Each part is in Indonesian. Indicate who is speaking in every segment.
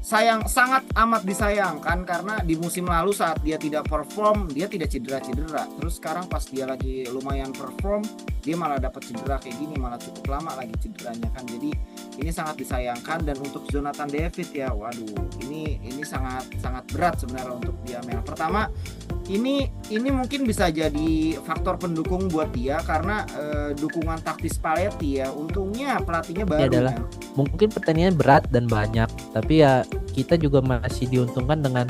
Speaker 1: sangat amat disayangkan karena di musim lalu saat dia tidak perform, dia tidak cedera-cedera. Terus sekarang pas dia lagi lumayan perform, dia malah dapat cedera kayak gini, malah cukup lama lagi cederanya kan. Jadi ini sangat disayangkan. Dan untuk Jonathan David ya, waduh, ini sangat sangat berat sebenarnya untuk dia. Mel. Pertama, ini mungkin bisa jadi faktor pendukung buat dia karena dukungan taktis Spalletti ya. Untungnya pelatihnya
Speaker 2: Ini
Speaker 1: baru
Speaker 2: adalah
Speaker 1: kan.
Speaker 2: mungkin pertandingan berat dan banyak, tapi ya kita juga masih diuntungkan dengan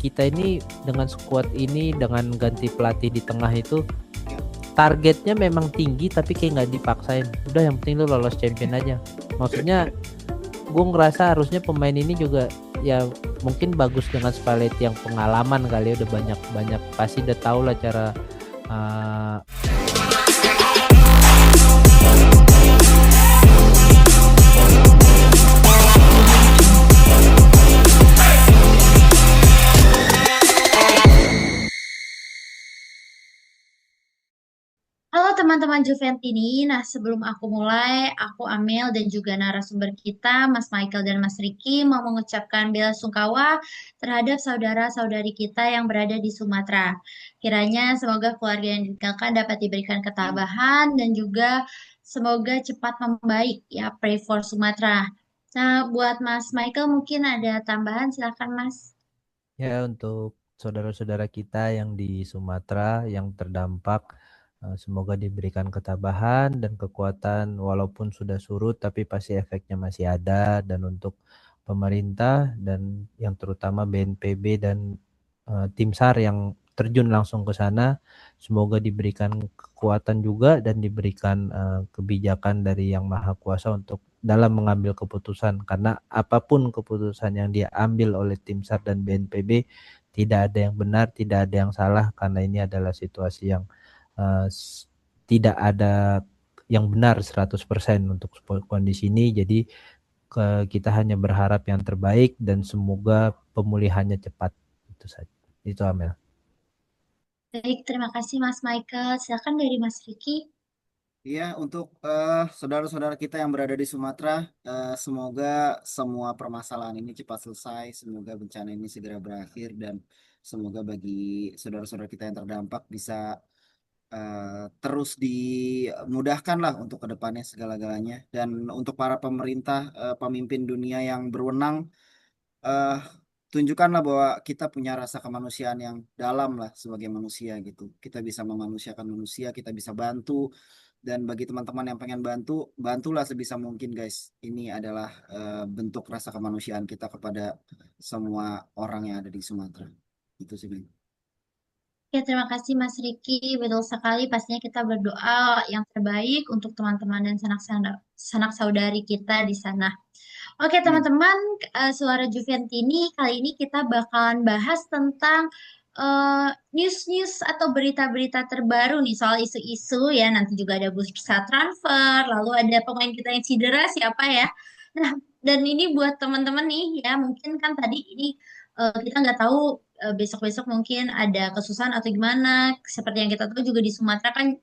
Speaker 2: kita ini dengan skuad ini dengan ganti pelatih di tengah itu targetnya memang tinggi tapi kayak nggak dipaksain. Udah yang penting lu lolos champion aja. Maksudnya gue ngerasa harusnya pemain ini juga ya mungkin bagus dengan Spalletti yang pengalaman kali ya, udah banyak pasti udah tahu lah cara uh,
Speaker 3: Halo teman-teman Juventini. Nah, sebelum aku mulai, aku Amel dan juga narasumber kita, Mas Michael dan Mas Riki, mau mengucapkan bela sungkawa terhadap saudara-saudari kita yang berada di Sumatera. Kiranya semoga keluarga yang ditinggalkan dapat diberikan ketabahan dan juga semoga cepat membaik ya, pray for Sumatera. Nah, buat Mas Michael mungkin ada tambahan, silakan Mas.
Speaker 2: ya untuk saudara-saudara kita yang di Sumatera yang terdampak, semoga diberikan ketabahan dan kekuatan walaupun sudah surut tapi pasti efeknya masih ada. Dan untuk pemerintah dan yang terutama BNPB dan tim SAR yang terjun langsung ke sana, semoga diberikan kekuatan juga dan diberikan kebijakan dari Yang Maha Kuasa untuk dalam mengambil keputusan, karena apapun keputusan yang dia ambil oleh tim SAR dan BNPB tidak ada yang benar, tidak ada yang salah, karena ini adalah situasi yang uh, tidak ada yang benar 100% untuk kondisi ini. Jadi kita hanya berharap yang terbaik dan semoga pemulihannya cepat. Itu saja. Itu Amel.
Speaker 3: Baik, terima kasih Mas Michael. Silakan dari Mas Riki.
Speaker 1: Iya, untuk saudara-saudara kita yang berada di Sumatera, semoga semua permasalahan ini cepat selesai, semoga bencana ini segera berakhir, dan semoga bagi saudara-saudara kita yang terdampak bisa terus dimudahkan lah untuk kedepannya segala-galanya. Dan untuk para pemerintah, pemimpin dunia yang berwenang, eh, tunjukkanlah bahwa kita punya rasa kemanusiaan yang dalam lah sebagai manusia gitu. Kita bisa memanusiakan manusia, kita bisa bantu. Dan bagi teman-teman yang pengen bantu, bantulah sebisa mungkin guys. Ini adalah bentuk rasa kemanusiaan kita kepada semua orang yang ada di Sumatera. Itu sih, Ben.
Speaker 3: Ya, terima kasih Mas Riki. Betul sekali, pastinya kita berdoa yang terbaik untuk teman-teman dan sanak saudari kita di sana. Oke,
Speaker 1: Amin.
Speaker 3: teman-teman, Suara Juventini kali ini kita bakalan bahas tentang news-news atau berita-berita terbaru nih soal isu-isu ya. Nanti juga ada bursa transfer, lalu ada pemain kita yang cedera siapa ya. Nah, dan ini buat teman-teman nih ya, mungkin kan tadi ini kita nggak tahu besok-besok mungkin ada kesusahan atau gimana. Seperti yang kita tahu juga di Sumatera kan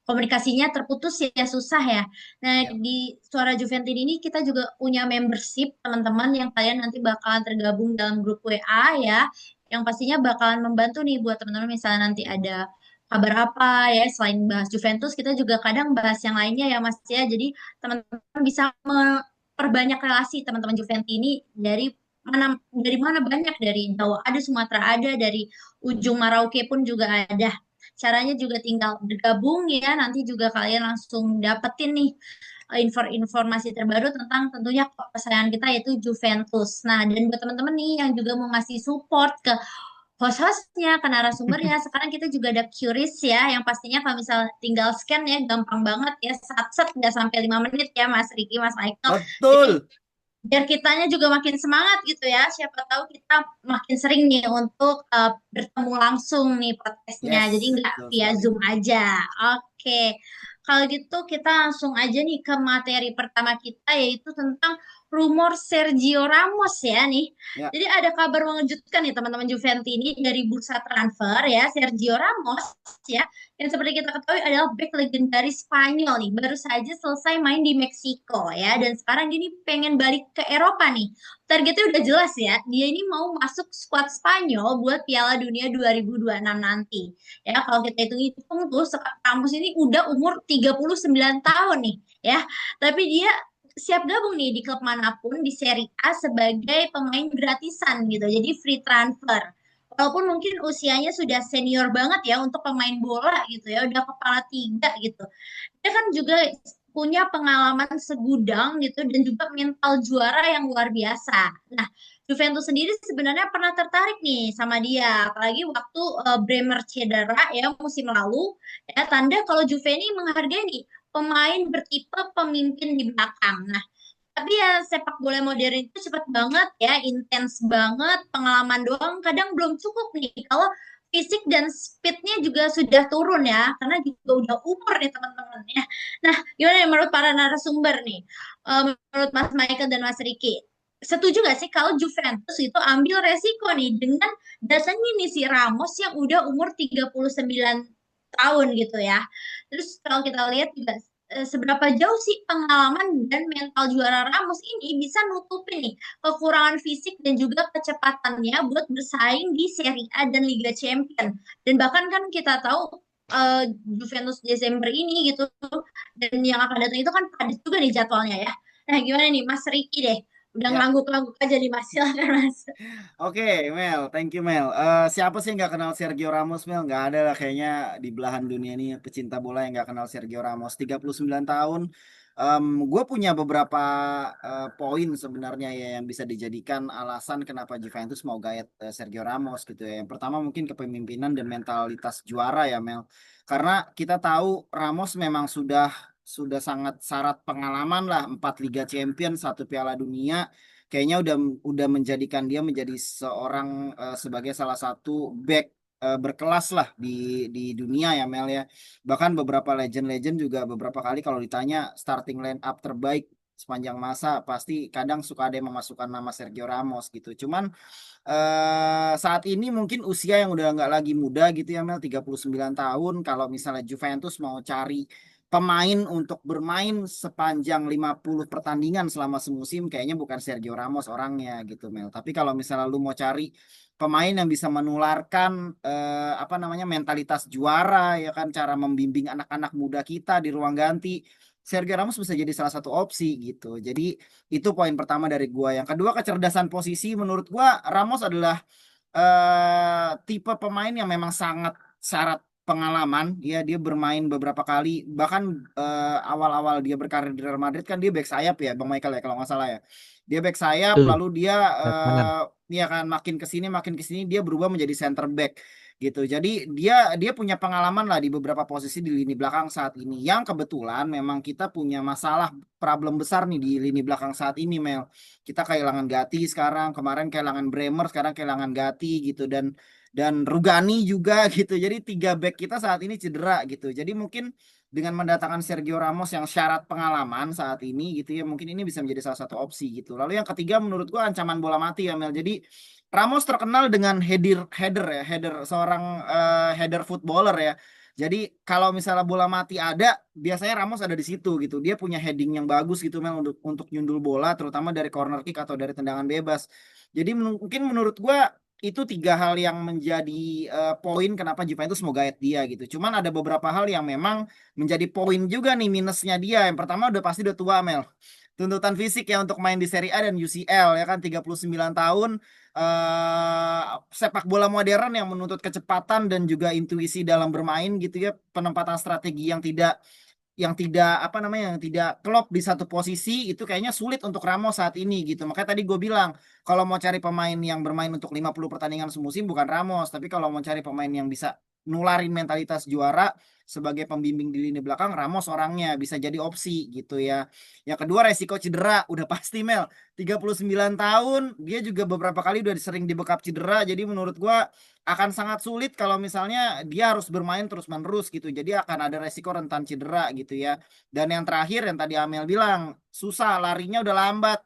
Speaker 3: komunikasinya terputus ya susah ya. Nah,
Speaker 1: Ya.
Speaker 3: di Suara Juventus ini kita juga punya membership teman-teman yang kalian nanti bakalan tergabung dalam grup WA ya, yang pastinya bakalan membantu nih buat teman-teman misalnya nanti ada kabar apa ya, selain bahas Juventus kita juga kadang bahas yang lainnya ya Mas ya. Jadi teman-teman bisa memperbanyak relasi teman-teman Juventus ini dari mana banyak, dari Jawa ada, Sumatera ada, dari ujung Merauke pun juga ada. Caranya juga tinggal bergabung ya, nanti juga kalian langsung dapetin nih informasi terbaru tentang tentunya klub kesayangan kita yaitu Juventus. Nah, dan buat teman-teman nih yang juga mau ngasih support ke host-hostnya, ke narasumbernya, sekarang kita juga ada QRIS ya, yang pastinya kalau misal tinggal scan ya, gampang banget ya, sat-set nggak sampai 5 menit ya, Mas Riki, Mas Michael. Jadi
Speaker 1: Betul.
Speaker 3: biar kitanya juga makin semangat gitu ya. Siapa tahu kita makin sering nih untuk bertemu langsung nih podcastnya. Jadi
Speaker 1: Yes,
Speaker 3: nggak
Speaker 1: betul
Speaker 3: via
Speaker 1: sekali.
Speaker 3: Zoom aja. Oke. Kalau gitu kita langsung aja nih ke materi pertama kita yaitu tentang rumor Sergio Ramos ya nih.
Speaker 1: Ya,
Speaker 3: Jadi ada kabar mengejutkan nih teman-teman Juventus ini dari bursa transfer ya, Sergio Ramos ya, yang seperti kita ketahui adalah bek legendaris Spanyol nih, baru saja selesai main di Meksiko ya, dan sekarang dia nih pengen balik ke Eropa nih. Targetnya udah jelas ya, dia ini mau masuk skuad Spanyol buat Piala Dunia 2026 nanti. Ya, kalau kita hitung-hitung tuh Ramos ini udah umur 39 tahun nih ya. Tapi dia siap gabung nih di klub manapun di Serie A sebagai pemain gratisan gitu. Jadi free transfer. Walaupun mungkin usianya sudah senior banget ya untuk pemain bola gitu ya, udah kepala tiga gitu. Dia kan juga punya pengalaman segudang gitu dan juga mental juara yang luar biasa. Nah, Juventus sendiri sebenarnya pernah tertarik nih sama dia, apalagi waktu Bremer cedera ya musim lalu. Ya, tanda kalau Juve ini menghargai nih pemain bertipe pemimpin di belakang. Nah, tapi ya sepak bola modern itu cepat banget ya, intens banget, pengalaman doang kadang belum cukup nih. Kalau fisik dan speednya juga sudah turun ya, karena juga udah umur nih teman-teman ya. Nah, gimana nih menurut para narasumber nih? Menurut Mas Michael dan Mas Riki, setuju gak sih kalau Juventus itu ambil resiko nih dengan datangnya nih si Ramos yang udah umur 39 tahun gitu ya. Terus kalau kita lihat juga seberapa jauh sih pengalaman dan mental juara Ramos ini bisa nutupin nih kekurangan fisik dan juga kecepatannya buat bersaing di Serie A dan Liga Champion. Dan bahkan kan kita tahu Juventus Desember ini gitu dan yang akan datang itu kan padat juga nih jadwalnya ya. Nah, gimana nih Mas Riki deh? Udah
Speaker 1: ya.
Speaker 3: ngangguk-ngangguk aja nih Mas, silakan Mas.
Speaker 1: Oke, Mel, thank you Mel. Siapa sih yang nggak kenal Sergio Ramos, Mel? Nggak ada lah kayaknya di belahan dunia ini pecinta bola yang nggak kenal Sergio Ramos. 39 tahun. Gue punya beberapa poin sebenarnya ya yang bisa dijadikan alasan kenapa Juventus mau gaet Sergio Ramos gitu ya. Yang pertama mungkin kepemimpinan dan mentalitas juara ya, Mel. Karena kita tahu Ramos memang sudah sangat syarat pengalaman lah, 4 Liga Champions, 1 Piala Dunia, kayaknya udah menjadikan dia menjadi seorang sebagai salah satu back berkelas lah di dunia ya Mel ya. Bahkan beberapa legend-legend juga beberapa kali kalau ditanya starting line up terbaik sepanjang masa pasti kadang suka ada yang memasukkan nama Sergio Ramos gitu. Cuman saat ini mungkin usia yang udah nggak lagi muda gitu ya Mel, 39 tahun. Kalau misalnya Juventus mau cari pemain untuk bermain sepanjang 50 pertandingan selama semusim, kayaknya bukan Sergio Ramos orangnya gitu Mel. Tapi kalau misalnya lu mau cari pemain yang bisa menularkan apa namanya mentalitas juara ya kan, cara membimbing anak-anak muda kita di ruang ganti, Sergio Ramos bisa jadi salah satu opsi gitu. Jadi itu poin pertama dari gua. Yang kedua, kecerdasan posisi. Menurut gua Ramos adalah tipe pemain yang memang sangat syarat pengalaman. Ya, dia bermain beberapa kali. Bahkan awal-awal dia berkarir di Real Madrid kan dia back sayap ya, Bang Michael ya kalau nggak salah ya. Dia back sayap,
Speaker 2: Betul,
Speaker 1: lalu dia
Speaker 2: sayap kanan.
Speaker 1: ya kan makin ke sini dia berubah menjadi center back gitu. Jadi dia dia punya pengalaman lah di beberapa posisi di lini belakang saat ini. Yang kebetulan memang kita punya masalah problem besar nih di lini belakang saat ini, Mel. Kita kehilangan Gatti sekarang, kemarin kehilangan Bremer, sekarang kehilangan Gatti gitu, dan Rugani juga gitu. Jadi 3 back kita saat ini cedera gitu. Jadi mungkin dengan mendatangkan Sergio Ramos yang syarat pengalaman saat ini gitu ya, mungkin ini bisa menjadi salah satu opsi gitu. Lalu yang ketiga menurut gua ancaman bola mati ya Mel. Jadi Ramos terkenal dengan header seorang header footballer ya. Jadi kalau misalnya bola mati ada, biasanya Ramos ada di situ gitu. Dia punya heading yang bagus gitu Mel untuk nyundul bola, terutama dari corner kick atau dari tendangan bebas. Jadi mungkin menurut gua itu 3 hal yang menjadi poin kenapa Juventus mau gaet dia gitu. Cuman ada beberapa hal yang memang menjadi poin juga nih minusnya dia. Yang pertama udah pasti udah tua Mel. Tuntutan fisik ya untuk main di Serie A dan UCL ya kan, 39 tahun, eh sepak bola modern yang menuntut kecepatan dan juga intuisi dalam bermain gitu ya, penempatan strategi yang tidak apa namanya yang tidak klop di satu posisi itu kayaknya sulit untuk Ramos saat ini gitu. Makanya tadi gue bilang kalau mau cari pemain yang bermain untuk 50 pertandingan semusim bukan Ramos, tapi kalau mau cari pemain yang bisa nularin mentalitas juara sebagai pembimbing di lini belakang, Ramos orangnya bisa jadi opsi gitu ya. Yang kedua, resiko cedera udah pasti Mel. 39 tahun, dia juga beberapa kali udah sering dibekap cedera, jadi menurut gua akan sangat sulit kalau misalnya dia harus bermain terus-menerus gitu. Jadi akan ada resiko rentan cedera gitu ya. Dan yang terakhir yang tadi Amel bilang, susah larinya udah lambat.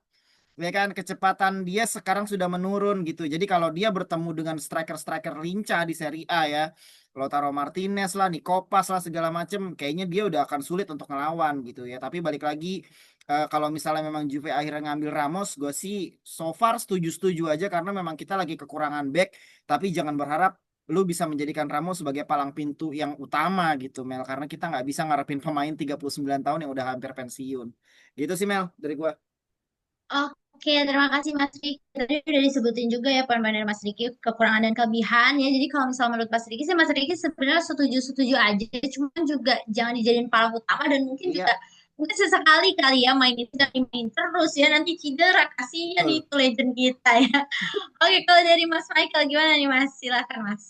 Speaker 1: Ya kan, kecepatan dia sekarang sudah menurun gitu. Jadi kalau dia bertemu dengan striker-striker lincah di Serie A ya, Lautaro Martinez lah, Nico Paz lah segala macem, kayaknya dia udah akan sulit untuk ngelawan gitu ya. Tapi balik lagi, kalau misalnya memang Juve akhirnya ngambil Ramos, gue sih so far setuju-setuju aja karena memang kita lagi kekurangan back. Tapi jangan berharap lu bisa menjadikan Ramos sebagai palang pintu yang utama gitu Mel, karena kita nggak bisa ngarepin pemain 39 tahun yang udah hampir pensiun. Gitu sih Mel dari gue.
Speaker 3: Oke, terima kasih Mas Riki. Tadi udah disebutin juga ya poin-poin dari Mas Riki, kekurangan dan kelebihan ya. Jadi kalau misalnya menurut Mas Riki sih, Mas Riki sebenarnya setuju-setuju aja. Cuma juga jangan dijadiin palang utama dan mungkin juga
Speaker 1: Iya,
Speaker 3: mungkin sesekali kali ya main itu dan main terus ya. Nanti cedera, kasihan
Speaker 1: betul.
Speaker 3: itu legend kita ya. Oke, kalau dari Mas Michael gimana nih Mas? Silakan Mas.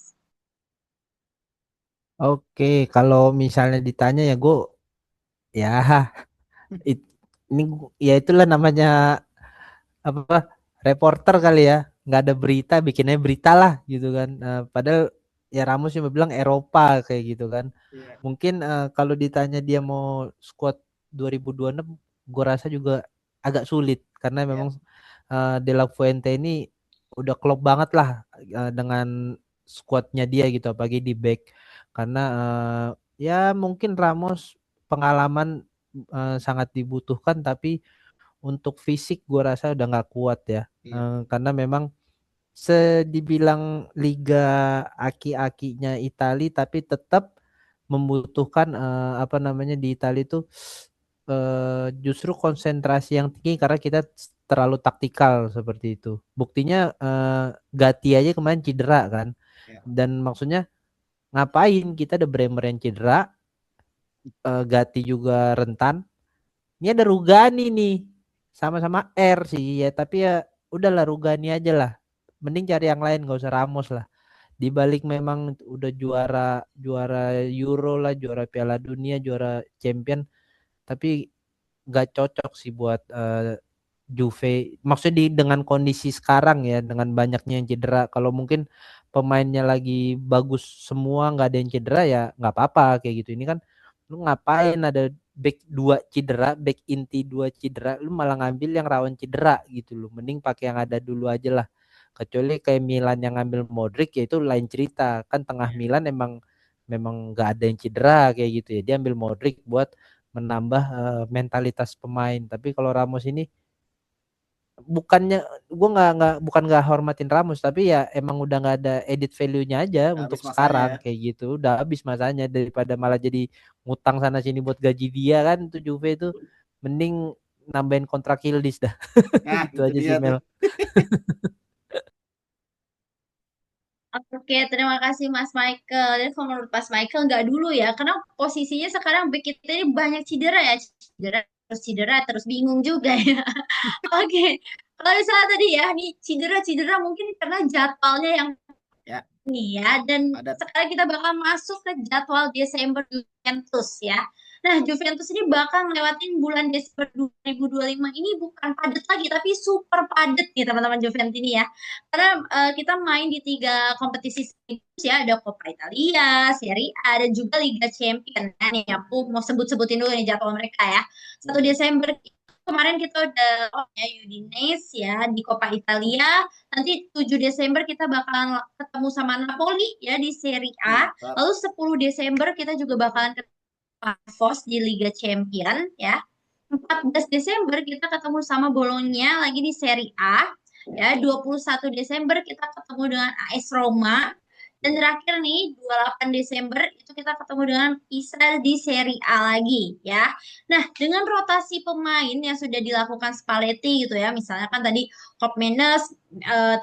Speaker 2: Oke, kalau misalnya ditanya ya gue ya it- ini ya itulah namanya apa reporter kali ya, nggak ada berita bikinnya berita lah gitu kan. Padahal ya Ramos cuma bilang Eropa kayak gitu kan.
Speaker 1: Iya,
Speaker 2: Mungkin kalau ditanya dia mau squad 2026 gue rasa juga agak sulit karena
Speaker 1: iya,
Speaker 2: memang De La Fuente ini udah klop banget lah dengan squadnya dia gitu apalagi di back karena ya mungkin Ramos pengalaman sangat dibutuhkan tapi untuk fisik gue rasa udah nggak kuat ya.
Speaker 1: iya,
Speaker 2: Karena memang dibilang liga aki-akinya Itali tapi tetap membutuhkan apa namanya di Itali itu justru konsentrasi yang tinggi karena kita terlalu taktikal seperti itu. Buktinya Gatti aja kemarin cedera kan.
Speaker 1: iya.
Speaker 2: Dan maksudnya ngapain kita ada Bremer yang cedera, Gatti juga rentan. Ini ada Rugani nih. Sama-sama R sih ya, tapi ya udahlah Rugani aja lah. Mending cari yang lain gak usah Ramos lah. Di balik memang udah juara juara Euro lah, juara Piala Dunia, juara Champion, tapi gak cocok sih buat Juve. Maksudnya dengan kondisi sekarang ya, dengan banyaknya yang cedera. Kalau mungkin pemainnya lagi bagus semua, nggak ada yang cedera ya nggak apa-apa kayak gitu. Ini kan lu ngapain ada back dua cedera, back inti dua cedera, lu malah ngambil yang rawan cedera gitu loh. Mending pakai yang ada dulu aja lah. Kecuali kayak Milan yang ngambil Modric ya itu lain cerita. Kan tengah
Speaker 1: Iya.
Speaker 2: Milan emang memang nggak ada yang cedera kayak gitu ya. Dia ambil Modric buat menambah mentalitas pemain. Tapi kalau Ramos ini bukannya gue bukan nggak hormatin Ramos tapi ya emang udah nggak ada edit value-nya aja untuk
Speaker 1: Habis masanya
Speaker 2: sekarang
Speaker 1: ya.
Speaker 2: kayak gitu udah habis masanya daripada malah jadi ngutang sana sini buat gaji dia kan tuh Juve itu mending nambahin kontrak Yildiz dah.
Speaker 1: Nah,
Speaker 2: Itu
Speaker 1: itu
Speaker 2: aja
Speaker 1: dia
Speaker 2: sih
Speaker 1: tuh.
Speaker 2: Mel.
Speaker 3: Oke, terima kasih Mas Michael. Dan kalau menurut Mas Michael nggak dulu ya, karena posisinya sekarang bek kita ini banyak cedera ya, cedera terus bingung juga ya. Oke, kalau misalnya tadi ya, nih cedera mungkin karena jadwalnya yang
Speaker 1: Ya,
Speaker 3: nih ya, dan
Speaker 1: padat.
Speaker 3: sekarang kita bakal masuk ke jadwal Desember Juventus ya. Nah, Juventus ini bakal ngelewatin bulan Desember 2025 ini bukan padat lagi, tapi super padat nih teman-teman Juventus ini ya. Karena kita main di 3 kompetisi sekaligus ya, ada Coppa Italia, Serie A, dan juga Liga Champions. Nah, nih aku mau sebut-sebutin dulu nih jadwal mereka ya. 1 Desember kemarin kita udah ya Udinese ya di Coppa Italia. Nanti 7 Desember kita bakalan ketemu sama Napoli ya di Serie A.
Speaker 1: Mantap.
Speaker 3: Lalu 10 Desember kita juga bakalan ketemu Pafos di Liga Champion ya. 14 Desember kita ketemu sama Bologna lagi di Serie A. Ya, 21 Desember kita ketemu dengan AS Roma. Dan terakhir nih, 28 Desember itu kita ketemu dengan Pisa di Serie A lagi ya. Nah, dengan rotasi pemain yang sudah dilakukan Spalletti gitu ya, misalnya kan tadi Kopmenes,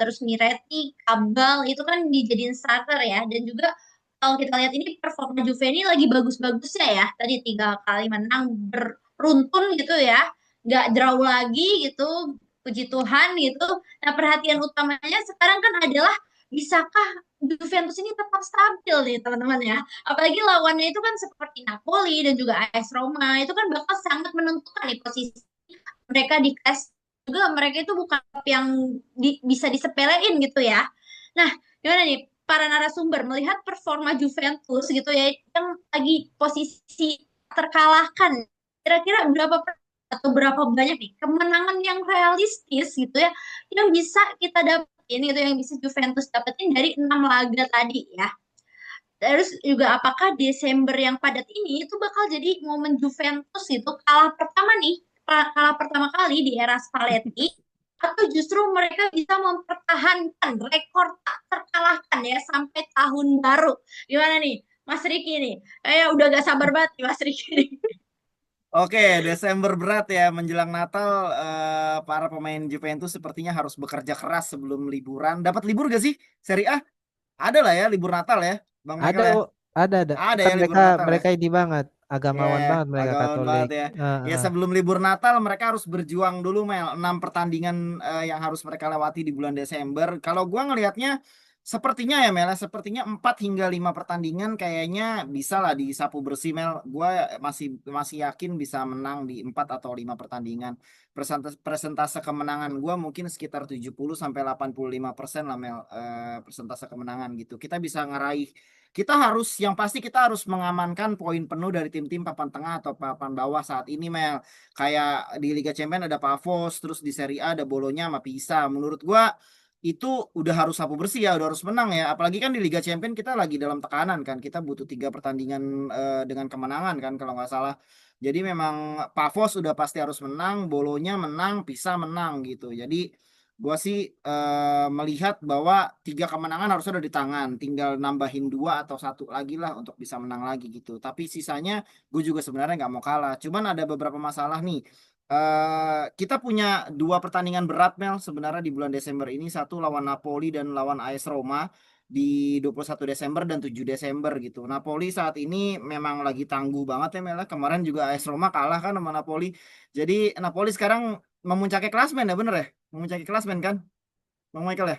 Speaker 3: terus Miretti, Kabal itu kan dijadiin starter ya, dan juga kalau kita lihat ini performa Juve ini lagi bagus-bagusnya ya. Tadi 3 kali menang beruntun gitu ya, nggak draw lagi gitu. Puji Tuhan gitu. Nah perhatian utamanya sekarang kan adalah bisakah Juventus ini tetap stabil nih teman-teman ya. Apalagi lawannya itu kan seperti Napoli dan juga AS Roma itu kan bakal sangat menentukan nih posisi mereka di kelas juga mereka itu bukan yang bisa disepelein gitu ya. Nah, gimana nih para narasumber melihat performa Juventus gitu ya yang lagi posisi terkalahkan. Kira-kira berapa atau berapa banyak nih kemenangan yang realistis gitu ya yang bisa kita dapetin gitu yang bisa Juventus dapetin dari 6 laga tadi ya. Terus juga apakah Desember yang padat ini itu bakal jadi momen Juventus itu kalah pertama nih, kalah pertama kali di era Spalletti, atau justru mereka bisa mempertahankan rekor tak terkalahkan ya sampai tahun baru. Gimana nih, Mas Riki nih? Kayak udah gak sabar banget nih Mas Riki nih.
Speaker 1: Oke, Desember berat ya menjelang Natal. Para pemain Juventus sepertinya harus bekerja keras sebelum liburan. Dapat libur gak sih Serie A? Ada lah ya libur Natal ya, Bang
Speaker 2: Ada,
Speaker 1: Michael ya.
Speaker 2: kok, ada.
Speaker 1: Ada
Speaker 2: Kan
Speaker 1: ya libur
Speaker 2: mereka
Speaker 1: Natal ya.
Speaker 2: mereka ini banget,
Speaker 1: Ya,
Speaker 2: agamawan banget mereka
Speaker 1: agawan banget
Speaker 2: Katolik.
Speaker 1: ya. Ya
Speaker 2: Heeh.
Speaker 1: sebelum libur Natal mereka harus berjuang dulu Mel. 6 pertandingan yang harus mereka lewati di bulan Desember. Kalau gua ngelihatnya sepertinya ya Mel, sepertinya 4 hingga 5 pertandingan kayaknya bisa lah disapu bersih Mel. Gua masih masih yakin bisa menang di 4 atau 5 pertandingan. Persentase kemenangan gua mungkin sekitar 70 sampai 85% lah Mel, persentase kemenangan gitu. Kita bisa ngeraih, kita harus, yang pasti kita harus mengamankan poin penuh dari tim-tim papan tengah atau papan bawah saat ini Mel. Kayak di Liga Champions ada Pavos, terus di Serie A ada Bolonya sama Pisa. Menurut gua itu udah harus sapu bersih ya, udah harus menang ya. Apalagi kan di Liga Champions kita lagi dalam tekanan kan. Kita butuh 3 pertandingan dengan kemenangan kan kalau nggak salah. Jadi memang Pavos udah pasti harus menang, Bolonya menang, Pisa menang gitu. Jadi gua sih melihat bahwa 3 kemenangan harus ada di tangan, tinggal nambahin 2 atau 1 lagi lah untuk bisa menang lagi gitu. Tapi sisanya gue juga sebenarnya nggak mau kalah. Cuman ada beberapa masalah nih. Kita punya 2 pertandingan berat Mel sebenarnya di bulan Desember ini, satu lawan Napoli dan lawan AS Roma di 21 Desember dan 7 Desember gitu. Napoli saat ini memang lagi tangguh banget ya Mel. Kemarin juga AS Roma kalah kan sama Napoli. Jadi Napoli sekarang memuncaki klasmen ya, bener ya? Memuncaki klasmen kan, Bang Michael ya?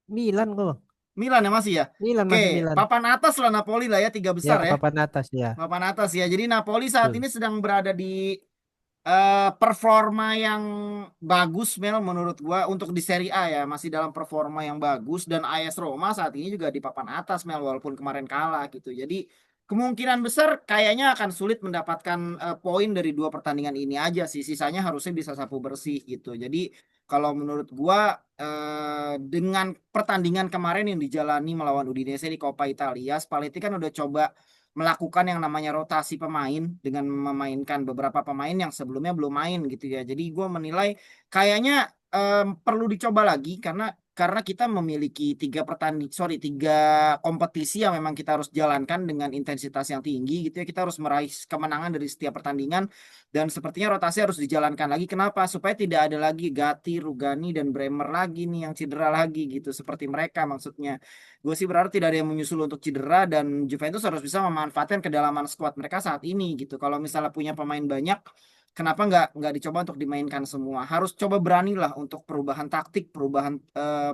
Speaker 2: Milan kok, Bang.
Speaker 1: Milan ya masih ya?
Speaker 2: Milan
Speaker 1: Oke,
Speaker 2: masih Milan.
Speaker 1: papan atas lah Napoli lah ya, 3 besar
Speaker 2: Ya,
Speaker 1: ya.
Speaker 2: papan atas ya.
Speaker 1: Papan atas ya. Jadi Napoli saat
Speaker 2: Betul.
Speaker 1: ini sedang berada di performa yang bagus Mel menurut gua untuk di Serie A ya, masih dalam performa yang bagus, dan AS Roma saat ini juga di papan atas Mel walaupun kemarin kalah gitu. Jadi kemungkinan besar kayaknya akan sulit mendapatkan poin dari 2 pertandingan ini aja sih. Sisanya harusnya bisa sapu bersih gitu. Jadi kalau menurut gua dengan pertandingan kemarin yang dijalani melawan Udinese di Coppa Italia, Spalletti kan udah coba melakukan yang namanya rotasi pemain dengan memainkan beberapa pemain yang sebelumnya belum main gitu ya. Jadi gue menilai kayaknya perlu dicoba lagi karena kita memiliki 3 kompetisi yang memang kita harus jalankan dengan intensitas yang tinggi gitu ya. Kita harus meraih kemenangan dari setiap pertandingan, dan sepertinya rotasi harus dijalankan lagi. Kenapa? Supaya tidak ada lagi Gatti, Rugani dan Bremer lagi nih yang cedera lagi gitu seperti mereka maksudnya. Gue sih berharap tidak ada yang menyusul untuk cedera, dan Juventus harus bisa memanfaatkan kedalaman skuad mereka saat ini gitu. Kalau misalnya punya pemain banyak, kenapa nggak dicoba untuk dimainkan semua? Harus coba beranilah untuk perubahan taktik, perubahan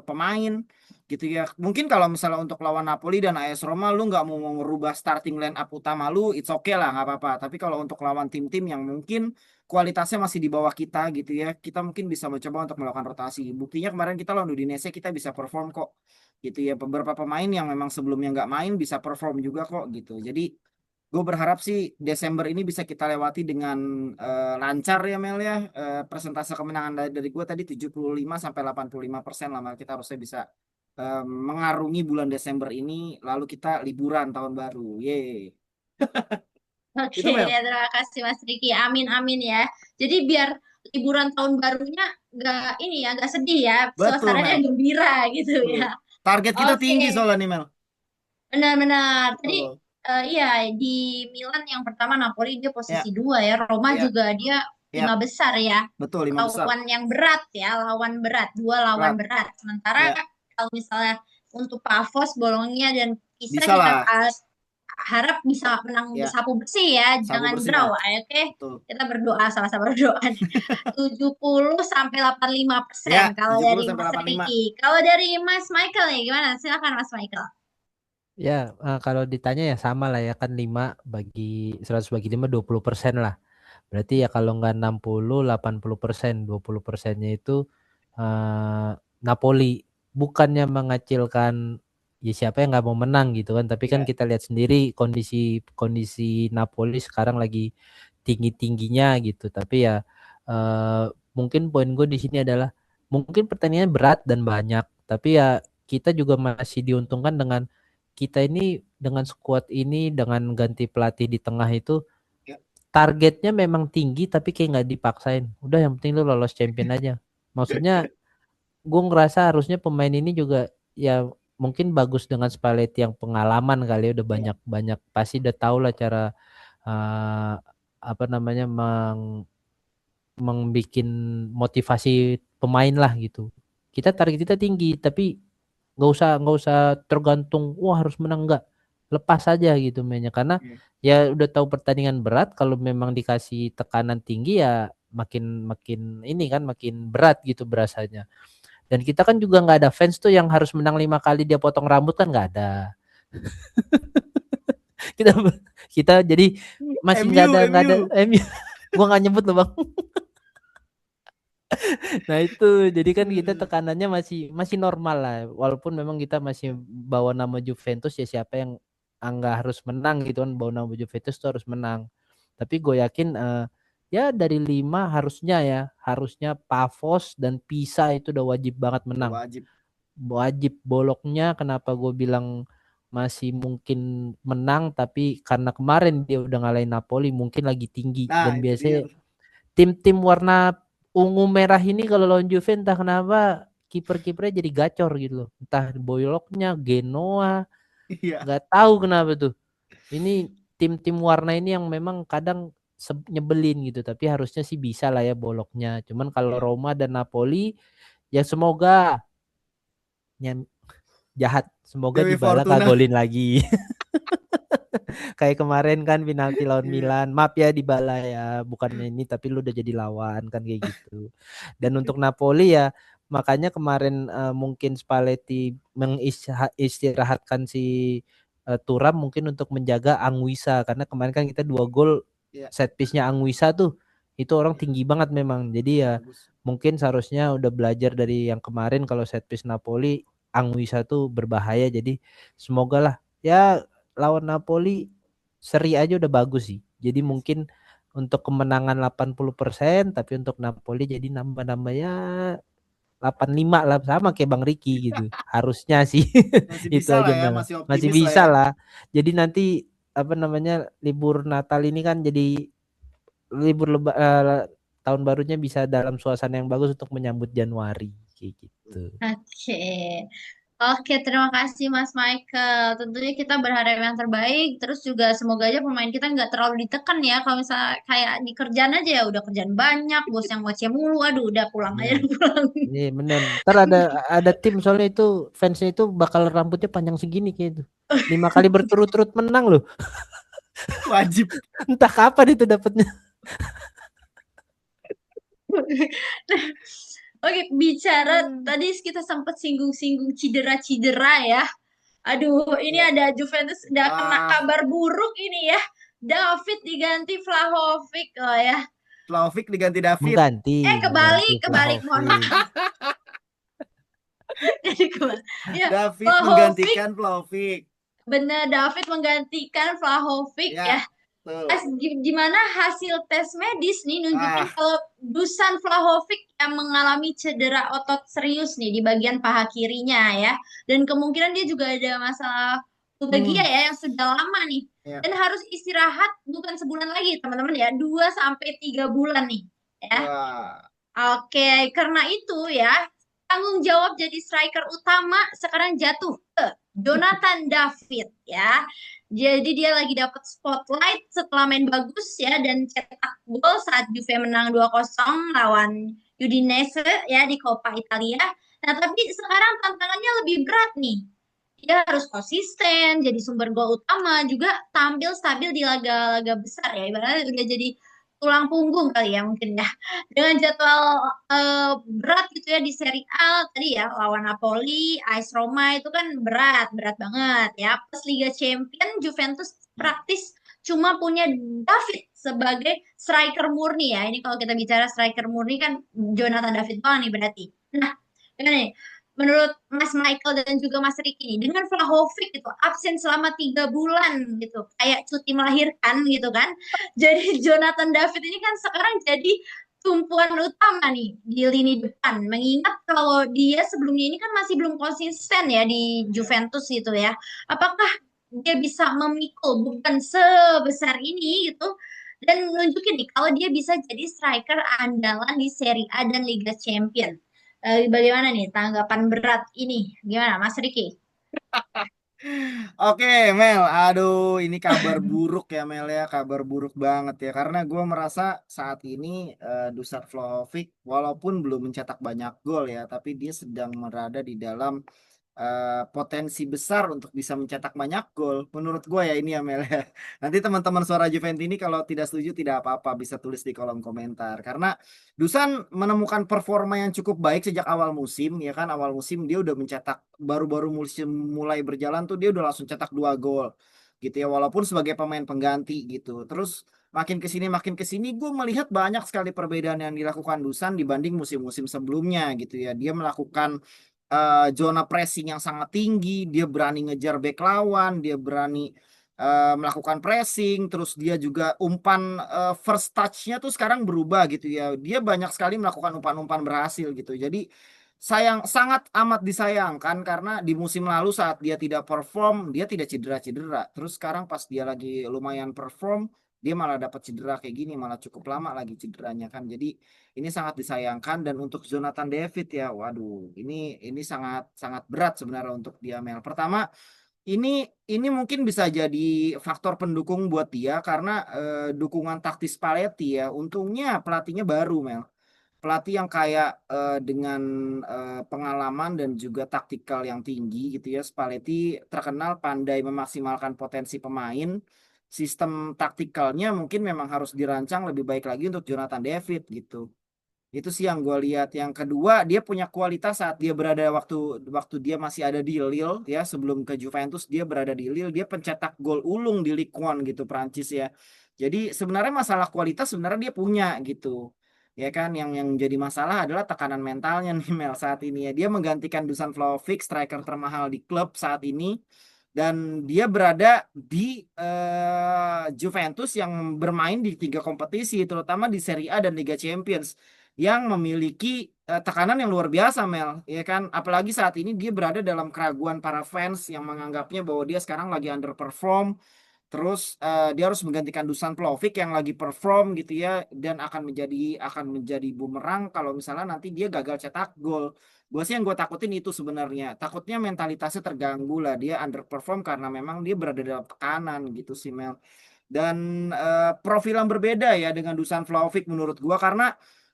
Speaker 1: pemain gitu ya. Mungkin kalau misalnya untuk lawan Napoli dan AS Roma lu nggak mau ngerubah starting line up utama lu, it's okay lah nggak apa-apa. Tapi kalau untuk lawan tim-tim yang mungkin kualitasnya masih di bawah kita gitu ya, kita mungkin bisa mencoba untuk melakukan rotasi. Buktinya kemarin kita lawan Udinese kita bisa perform kok gitu ya. Beberapa pemain yang memang sebelumnya nggak main bisa perform juga kok gitu. Jadi gue berharap sih Desember ini bisa kita lewati dengan lancar ya Mel ya. Persentase kemenangan dari gue tadi 75 sampai 85% lah Mel. Kita harusnya bisa mengarungi bulan Desember ini, lalu kita liburan tahun baru. Yeay.
Speaker 3: Oke,
Speaker 1: Itu Mel.
Speaker 3: ya terima kasih Mas Riki. Amin amin ya. Jadi biar liburan tahun barunya nggak ini ya, nggak sedih ya,
Speaker 1: Betul
Speaker 3: suasananya
Speaker 1: Mel.
Speaker 3: gembira gitu
Speaker 1: Betul.
Speaker 3: ya.
Speaker 1: Target kita
Speaker 3: Oke,
Speaker 1: tinggi soalnya nih Mel.
Speaker 3: benar-benar. Tadi
Speaker 1: Betul.
Speaker 3: iya di Milan yang pertama Napoli dia posisi
Speaker 1: Ya,
Speaker 3: 2 ya. Roma
Speaker 1: ya,
Speaker 3: juga dia
Speaker 1: ya.
Speaker 3: 5 besar ya.
Speaker 1: Betul, 5 besar.
Speaker 3: Lawan yang berat ya, lawan berat, 2 lawan
Speaker 1: Berat.
Speaker 3: berat. Sementara
Speaker 1: Ya,
Speaker 3: kalau misalnya untuk Pavos, Bologna dan Pisa
Speaker 1: bisa
Speaker 3: kita
Speaker 1: lah.
Speaker 3: harap bisa menang
Speaker 1: Ya,
Speaker 3: sapu bersih ya,
Speaker 1: sabu
Speaker 3: jangan
Speaker 1: bersih
Speaker 3: draw.
Speaker 1: lah.
Speaker 3: Oke,
Speaker 1: Betul.
Speaker 3: kita berdoa sama-sama berdoa nih. 70 sampai 85%
Speaker 1: Ya,
Speaker 3: kalau
Speaker 1: 70
Speaker 3: dari
Speaker 1: sampai
Speaker 3: Mas
Speaker 1: 85.
Speaker 3: Ricky. Kalau dari Mas Michael nih gimana? Silakan Mas Michael.
Speaker 2: Ya, kalau ditanya ya sama lah ya, kan 100 bagi 5 20% lah. Berarti ya kalau nggak 60 80%, 20%-nya itu eh, Napoli. Bukannya mengacilkan ya siapa yang nggak mau menang gitu kan, tapi kan
Speaker 1: Ya,
Speaker 2: kita lihat sendiri kondisi kondisi Napoli sekarang lagi tinggi-tingginya gitu. Tapi ya Mungkin poin gue di sini adalah mungkin pertandingan berat dan banyak, tapi ya kita juga masih diuntungkan dengan kita ini dengan skuad ini dengan ganti pelatih di tengah itu
Speaker 1: Ya.
Speaker 2: targetnya memang tinggi tapi kayak nggak dipaksain. Udah yang penting lu lolos champion aja. Maksudnya gue ngerasa harusnya pemain ini juga ya mungkin bagus dengan Spalletti yang pengalaman kali ya udah
Speaker 1: Ya.
Speaker 2: banyak pasti udah tahu lah cara apa namanya membikin motivasi pemain lah gitu. Kita target kita tinggi tapi nggak usah tergantung wah harus menang nggak, lepas aja gitu mainnya karena
Speaker 1: Ya.
Speaker 2: ya udah tahu pertandingan berat kalau memang dikasih tekanan tinggi ya makin makin ini kan makin berat gitu berasanya. Dan kita kan juga nggak ada fans tuh yang harus menang 5 kali dia potong rambut kan nggak ada. kita kita jadi masih nggak ada
Speaker 1: MU.
Speaker 2: MU. Gua nggak nyebut loh bang. Nah itu jadi kan kita tekanannya masih normal lah walaupun memang kita masih bawa nama Juventus ya siapa yang nggak harus menang gitu kan bawa nama Juventus tuh harus menang tapi gue yakin ya dari 5 harusnya Pavos dan Pisa itu udah wajib banget menang
Speaker 1: Wajib.
Speaker 2: wajib boloknya kenapa gue bilang masih mungkin menang tapi karena kemarin dia udah ngalahin Napoli mungkin lagi tinggi
Speaker 1: Nah,
Speaker 2: dan
Speaker 1: itu dia
Speaker 2: biasanya
Speaker 1: tuh.
Speaker 2: tim-tim warna ungu merah ini kalau lawan Juve entah kenapa kiper-kipernya jadi gacor gitu loh. Entah boyloknya Genoa,
Speaker 1: Iya.
Speaker 2: nggak tahu kenapa tuh. Ini tim-tim warna ini yang memang kadang nyebelin gitu, tapi harusnya sih bisa lah ya boloknya. Cuman kalau
Speaker 1: Iya.
Speaker 2: Roma dan Napoli ya semoga jahat, semoga
Speaker 1: Dewi
Speaker 2: Dybala
Speaker 1: Fortuna.
Speaker 2: kagolin lagi. Kayak kemarin kan penalti lawan
Speaker 1: Iya.
Speaker 2: Milan. Maaf ya Dybala ya, bukannya ini tapi lu udah jadi lawan kan kayak gitu. Dan untuk Napoli ya makanya kemarin mungkin Spalletti mengistirahatkan si Thuram mungkin untuk menjaga Anguissa karena kemarin kan kita 2 gol
Speaker 1: Iya.
Speaker 2: set piece-nya Anguissa tuh itu orang tinggi banget memang. Jadi ya
Speaker 1: Bagus.
Speaker 2: mungkin seharusnya udah belajar dari yang kemarin kalau set piece Napoli Anguissa tuh berbahaya jadi semoga lah ya lawan Napoli seri aja udah bagus sih. Jadi mungkin untuk kemenangan 80% tapi untuk Napoli jadi nambah-nambah ya 85 lah sama kayak Bang Riki gitu. Harusnya sih
Speaker 1: Masih
Speaker 2: itu
Speaker 1: bisa
Speaker 2: aja
Speaker 1: lah ya,
Speaker 2: memang.
Speaker 1: masih
Speaker 2: Masih
Speaker 1: optimis lah
Speaker 2: bisa
Speaker 1: ya.
Speaker 2: lah. Jadi nanti apa namanya libur Natal ini kan jadi libur tahun barunya bisa dalam suasana yang bagus untuk menyambut Januari kayak gitu.
Speaker 3: Oke. Oke, terima kasih Mas Michael. Tentunya kita berharap yang terbaik. Terus juga semoga aja pemain kita nggak terlalu ditekan ya. Kalau misalnya kayak di kerjaan aja ya udah kerjaan banyak, bos yang ngoceh mulu. Aduh, udah pulang aja,
Speaker 2: Nah,
Speaker 3: pulang.
Speaker 2: ini bener. Ntar ada tim soalnya itu fansnya itu bakal rambutnya panjang segini kayak itu. 5 kali berturut-turut menang loh.
Speaker 1: Wajib.
Speaker 2: Entah kapan itu dapatnya.
Speaker 3: Oke, bicara tadi kita sempat singgung-singgung cedera-cedera ya. Aduh, ini
Speaker 1: Ya.
Speaker 3: ada Juventus udah kena
Speaker 1: Ah,
Speaker 3: kabar buruk ini ya. David diganti Vlahovic oh ya.
Speaker 1: Vlahovic diganti David.
Speaker 2: Mengganti
Speaker 3: Kebalik, mohon
Speaker 2: Vlahovic.
Speaker 3: maaf. Jadi kebalik. Ya,
Speaker 1: David
Speaker 3: Vlahovic,
Speaker 1: menggantikan Vlahovic.
Speaker 3: benar David menggantikan Vlahovic ya.
Speaker 1: Ya, tuh.
Speaker 3: Gimana hasil tes medis nih nunjukin
Speaker 1: Ah,
Speaker 3: kalau Dusan Vlahovic yang mengalami cedera otot serius nih di bagian paha kirinya ya. Dan kemungkinan dia juga ada masalah pubalgia
Speaker 1: hmm,
Speaker 3: ya yang sudah lama nih.
Speaker 1: ya.
Speaker 3: Dan harus istirahat bukan sebulan lagi teman-teman ya, 2 sampai 3 bulan nih ya.
Speaker 1: Wah,
Speaker 3: Oke, karena itu ya, tanggung jawab jadi striker utama sekarang jatuh ke Jonathan David ya. Jadi dia lagi dapat spotlight setelah main bagus ya dan cetak gol saat Juve menang 2-0 lawan Udinese ya di Coppa Italia. Nah, tapi sekarang tantangannya lebih berat nih. Dia harus konsisten, jadi sumber gol utama, juga tampil stabil di laga-laga besar ya. Ibaratnya udah jadi tulang punggung kali ya mungkin ya. Dengan jadwal berat gitu ya di Serie A tadi ya lawan Napoli, AS Roma itu kan berat banget ya. Plus Liga Champion Juventus praktis cuma punya David sebagai striker murni ya. Ini kalau kita bicara striker murni kan Jonathan David doang nih berarti. Nah, ini menurut Mas Michael dan juga Mas Ricky nih, dengan Vlahovic gitu absen selama 3 bulan gitu, kayak cuti melahirkan gitu kan. Jadi Jonathan David ini kan sekarang jadi tumpuan utama nih di lini depan. Mengingat kalau dia sebelumnya ini kan masih belum konsisten ya di Juventus gitu ya. Apakah dia bisa memikul beban sebesar ini gitu dan nunjukin nih kalau dia bisa jadi striker andalan di Serie A dan Liga Champion. Bagaimana nih tanggapan berat ini? Gimana Mas Riki?
Speaker 1: Oke, Mel. Aduh, ini kabar buruk ya, Mel ya. Kabar buruk banget ya. Karena gue merasa saat ini Dusan Vlahovic, walaupun belum mencetak banyak gol ya, tapi dia sedang berada di dalam potensi besar untuk bisa mencetak banyak gol. Menurut gue ya ini ya, Mel ya. Nanti teman-teman suara Juventus ini kalau tidak setuju tidak apa-apa, bisa tulis di kolom komentar. Karena Dusan menemukan performa yang cukup baik sejak awal musim, ya kan awal musim dia udah mencetak baru-baru musim mulai berjalan tuh dia udah langsung cetak 2 gol gitu ya walaupun sebagai pemain pengganti gitu. Terus makin ke sini gue melihat banyak sekali perbedaan yang dilakukan Dusan dibanding musim-musim sebelumnya gitu ya. Dia melakukan zona pressing yang sangat tinggi, dia berani ngejar back lawan, dia berani melakukan pressing, terus dia juga umpan first touch-nya tuh sekarang berubah gitu ya. Dia banyak sekali melakukan umpan-umpan berhasil gitu. Jadi sangat amat disayangkan karena di musim lalu saat dia tidak perform, dia tidak cedera-cedera. Terus sekarang pas dia lagi lumayan perform, dia malah dapat cedera kayak gini, malah cukup lama lagi cederanya kan. Jadi ini sangat disayangkan dan untuk Jonathan David ya, waduh, ini sangat sangat berat sebenarnya untuk dia Mel. Pertama, ini mungkin bisa jadi faktor pendukung buat dia karena dukungan taktis Spalletti ya. Untungnya pelatihnya baru Mel. Pelatih yang kayak dengan pengalaman dan juga taktikal yang tinggi gitu ya. Spalletti terkenal pandai memaksimalkan potensi pemain. Sistem taktikalnya mungkin memang harus dirancang lebih baik lagi untuk Jonathan David gitu. Itu sih yang gue lihat. Yang kedua, dia punya kualitas saat dia berada waktu waktu dia masih ada di Lille ya, sebelum ke Juventus dia berada di Lille, dia pencetak gol ulung di Ligue 1 gitu Prancis ya. Jadi sebenarnya masalah kualitas sebenarnya dia punya gitu. Ya kan yang jadi masalah adalah tekanan mentalnya nih Mel saat ini ya. Dia menggantikan Dusan Vlahovic, striker termahal di klub saat ini dan dia berada di Juventus yang bermain di 3 kompetisi terutama di Serie A dan Liga Champions yang memiliki tekanan yang luar biasa Mel ya kan apalagi saat ini dia berada dalam keraguan para fans yang menganggapnya bahwa dia sekarang lagi underperform terus dia harus menggantikan Dusan Vlahovic yang lagi perform gitu ya dan akan menjadi bumerang kalau misalnya nanti dia gagal cetak gol. Gue sih yang gue takutin itu sebenarnya. Takutnya mentalitasnya terganggu lah dia underperform karena memang dia berada dalam tekanan gitu sih Mel. Dan profil yang berbeda ya dengan Dusan Vlahovic menurut gue karena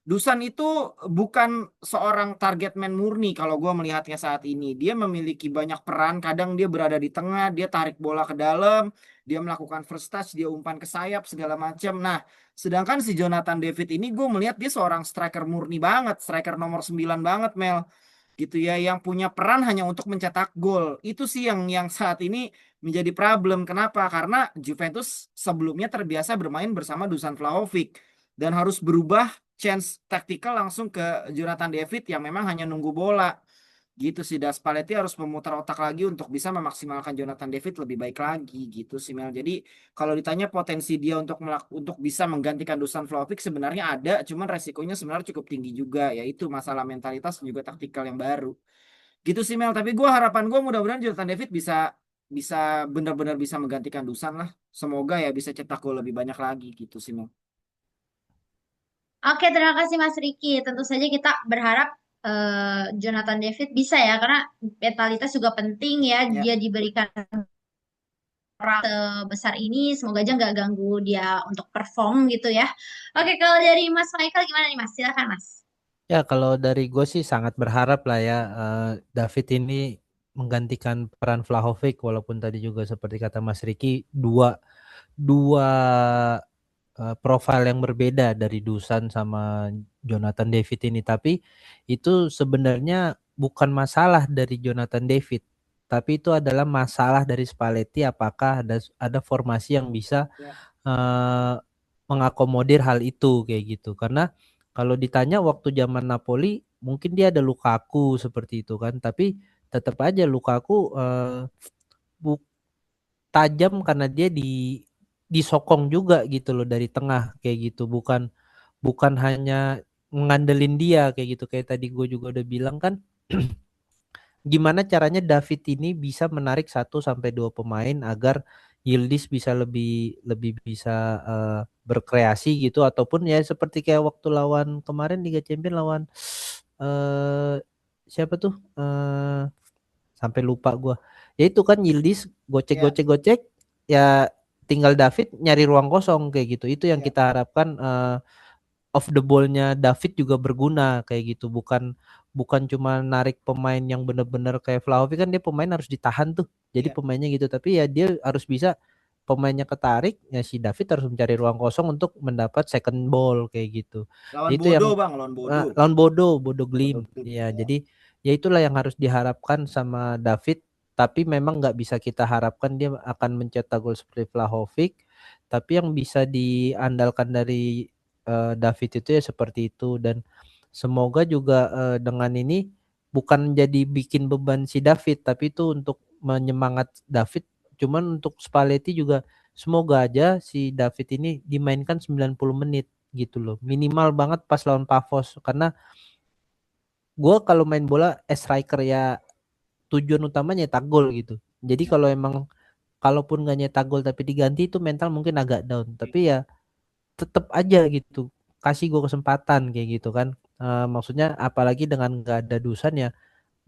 Speaker 1: Dusan itu bukan seorang target man murni kalau gue melihatnya saat ini. Dia memiliki banyak peran, kadang dia berada di tengah, dia tarik bola ke dalam, dia melakukan first touch, dia umpan ke sayap segala macam. Nah, sedangkan si Jonathan David ini gue melihat dia seorang striker murni banget, striker nomor 9 banget Mel. Gitu ya, yang punya peran hanya untuk mencetak gol. Itu sih yang saat ini menjadi problem. Kenapa? Karena Juventus sebelumnya terbiasa bermain bersama Dusan Vlahovic dan harus berubah chance tactical langsung ke Jonathan David yang memang hanya nunggu bola. Gitu sih, Das Spalletti harus memutar otak lagi untuk bisa memaksimalkan Jonathan David lebih baik lagi gitu sih Mel. Jadi kalau ditanya potensi dia untuk bisa menggantikan Dusan Vlahovic sebenarnya ada, cuman resikonya sebenarnya cukup tinggi juga, yaitu masalah mentalitas dan juga taktikal yang baru. Gitu sih Mel. Tapi harapan gue mudah-mudahan Jonathan David bisa bisa benar-benar bisa menggantikan Dusan lah. Semoga ya bisa cetak gol lebih banyak lagi gitu sih Mel.
Speaker 3: Oke, terima kasih Mas Riki. Tentu saja kita berharap Jonathan David bisa ya, karena mentalitas juga penting ya.
Speaker 1: Ya.
Speaker 3: Dia diberikan orang sebesar ini, semoga aja nggak ganggu dia untuk perform gitu ya. Oke, kalau dari Mas Michael gimana nih Mas? Silakan Mas.
Speaker 2: Ya, kalau dari gue sih sangat berharap lah ya David ini menggantikan peran Vlahovic walaupun tadi juga seperti kata Mas Riki dua dua profil yang berbeda dari Dusan sama Jonathan David ini, tapi itu sebenarnya bukan masalah dari Jonathan David, tapi itu adalah masalah dari Spalletti apakah ada formasi yang bisa
Speaker 1: Ya.
Speaker 2: eh, mengakomodir hal itu kayak gitu. Karena kalau ditanya waktu zaman Napoli mungkin dia ada Lukaku seperti itu kan, tapi tetap aja Lukaku bu- tajam karena dia disokong juga gitu loh dari tengah kayak gitu, bukan bukan hanya ngandelin dia kayak gitu. Kayak tadi gue juga udah bilang kan, gimana caranya David ini bisa menarik 1 sampai 2 pemain agar Yildiz bisa lebih lebih bisa berkreasi gitu, ataupun ya seperti kayak waktu lawan kemarin Liga Champions lawan eh siapa tuh, sampai lupa gua. Ya itu kan Yildiz
Speaker 1: Ya,
Speaker 2: gocek ya, tinggal David nyari ruang kosong kayak gitu. Itu yang
Speaker 1: ya,
Speaker 2: kita harapkan, off the ball-nya David juga berguna kayak gitu. Bukan bukan cuma narik pemain yang bener-bener kayak Vlahovic, kan dia pemain harus ditahan tuh. Jadi
Speaker 1: ya.
Speaker 2: pemainnya gitu, tapi ya dia harus bisa, pemainnya ketarik ya si David harus mencari ruang kosong untuk mendapat second ball kayak gitu.
Speaker 1: Lawan
Speaker 2: Itu
Speaker 1: Bodo
Speaker 2: yang
Speaker 1: bang, lawan Bodo.
Speaker 2: lawan Bodo
Speaker 1: Bodo
Speaker 2: Glimt.
Speaker 1: Glimt,
Speaker 2: Ya,
Speaker 1: ya.
Speaker 2: jadi ya itulah yang harus diharapkan sama David, tapi memang nggak bisa kita harapkan dia akan mencetak gol seperti Vlahovic. Tapi yang bisa diandalkan dari David itu ya seperti itu, dan semoga juga dengan ini bukan jadi bikin beban si David, tapi itu untuk menyemangat David. Cuman untuk Spalletti juga semoga aja si David ini dimainkan 90 menit gitu loh. Minimal banget pas lawan Pafos, karena gue kalau main bola striker ya tujuan utamanya nyetak gol gitu. Jadi
Speaker 1: Ya.
Speaker 2: kalau emang kalaupun gak nyetak gol tapi diganti, itu mental mungkin agak down. Tapi ya tetap aja gitu, kasih gue kesempatan kayak gitu kan. Maksudnya apalagi dengan gak ada Dusan ya,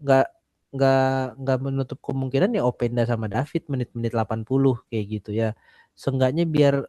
Speaker 2: nggak nggak nggak menutup kemungkinan ya Openda sama David menit-menit 80 kayak gitu ya. Seenggaknya biar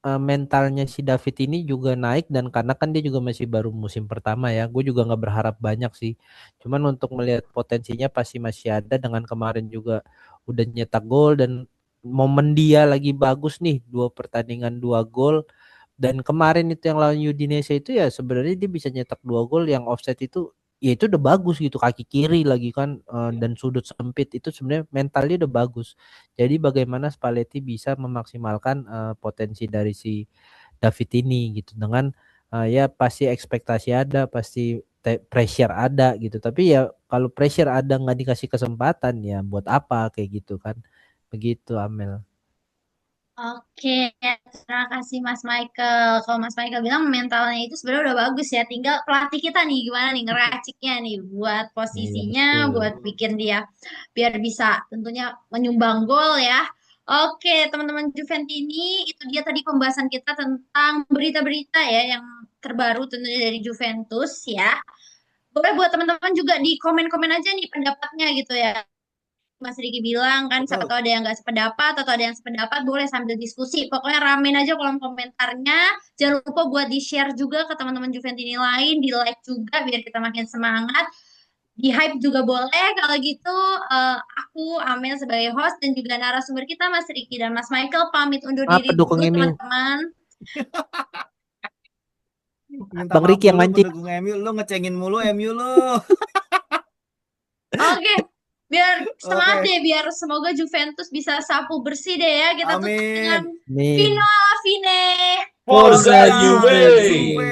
Speaker 2: mentalnya si David ini juga naik, dan karena kan dia juga masih baru musim pertama ya, gue juga nggak berharap banyak sih. Cuman untuk melihat potensinya pasti masih ada, dengan kemarin juga udah nyetak gol dan momen dia lagi bagus nih, 2 pertandingan 2 gol. Dan kemarin itu yang lawan Udinese itu ya sebenarnya dia bisa nyetak 2 gol yang offset itu, ya itu udah bagus gitu, kaki kiri lagi kan,
Speaker 1: Ya.
Speaker 2: dan sudut sempit itu sebenarnya mentalnya udah bagus. Jadi bagaimana Spalletti bisa memaksimalkan potensi dari si David ini gitu, dengan ya pasti ekspektasi ada, pasti pressure ada gitu. Tapi ya kalau pressure ada nggak dikasih kesempatan ya buat apa kayak gitu kan. Begitu Amel.
Speaker 3: Oke, terima kasih Mas Michael. Kalau Mas Michael bilang mentalnya itu sebenarnya udah bagus ya. Tinggal pelatih kita nih gimana nih ngeraciknya nih buat
Speaker 2: Iya
Speaker 3: posisinya,
Speaker 2: betul.
Speaker 3: buat bikin dia biar bisa tentunya menyumbang gol ya. Oke, teman-teman Juventini, itu dia tadi pembahasan kita tentang berita-berita ya yang terbaru tentunya dari Juventus ya. Boleh buat teman-teman juga di komen-komen aja nih pendapatnya gitu ya. Mas Riki bilang kan siapa
Speaker 1: Betul.
Speaker 3: tahu ada yang nggak sependapat atau ada yang sependapat, boleh sambil diskusi. Pokoknya ramein aja kolom komentarnya. Jangan lupa buat di-share juga ke teman-teman Juventini lain, di-like juga biar kita makin semangat. Di-hype juga boleh. Kalau gitu aku Amel sebagai host dan juga narasumber kita Mas Riki dan Mas Michael pamit undur
Speaker 2: Apa
Speaker 3: diri
Speaker 2: dukung
Speaker 3: dulu
Speaker 2: MU?
Speaker 3: teman-teman.
Speaker 1: Minta
Speaker 2: Bang
Speaker 1: maaf
Speaker 2: Riki yang
Speaker 1: dulu
Speaker 2: mancing.
Speaker 1: pendukung MU, lu ngecengin mulu MU lu.
Speaker 3: Oke, biar semangat
Speaker 1: Oke,
Speaker 3: deh, biar semoga Juventus bisa sapu bersih deh ya. Kita tutup dengan
Speaker 1: amin.
Speaker 2: Min.
Speaker 3: Vino alla fine.
Speaker 2: Forza
Speaker 4: Forza
Speaker 1: Forza
Speaker 2: Juve.
Speaker 4: Juve!
Speaker 1: Juve.